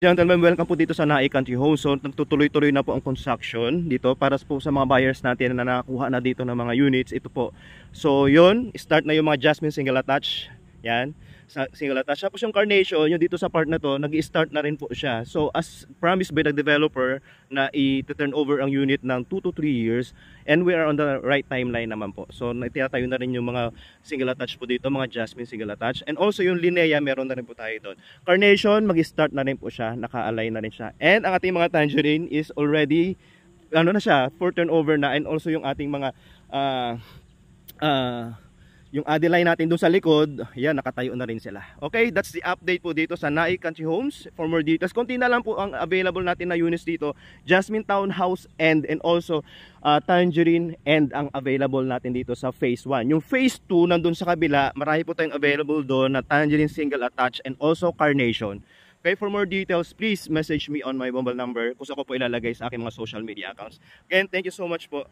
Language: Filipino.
Gentlemen, welcome po dito sa Nai Country Home. So, nagtutuloy-tuloy na po ang construction dito para po sa mga buyers natin na nakakuha na dito ng mga units. Ito po. So, yun, start na yung mga Jasmine single attach. Yan, single attach. Tapos yung Carnation, yung dito sa part na to, nag-i-start na rin po siya. So, as promised by the developer na i-turn over ang unit ng 2 to 3 years, and we are on the right timeline naman po. So, tinatayo na rin yung mga single attach po dito, mga Jasmine single attach. And also yung Linnea, meron na rin po tayo doon. Carnation, mag-start na rin po siya, naka-align na rin siya. And ang ating mga Tangerine is already, ano na siya, for turnover na. And also yung ating mga yung Adeline natin doon sa likod, yan, nakatayo na rin sila. Okay, that's the update po dito sa Nai Country Homes. For more details, konti na lang po ang available natin na units dito. Jasmine Townhouse and also Tangerine and ang available natin dito sa Phase 1. Yung Phase 2 nandun sa kabila, marami po tayong available doon na Tangerine single attach and also Carnation. Okay, for more details, please message me on my mobile number kung saan ko po ilalagay sa aking mga social media accounts. Again, thank you so much po.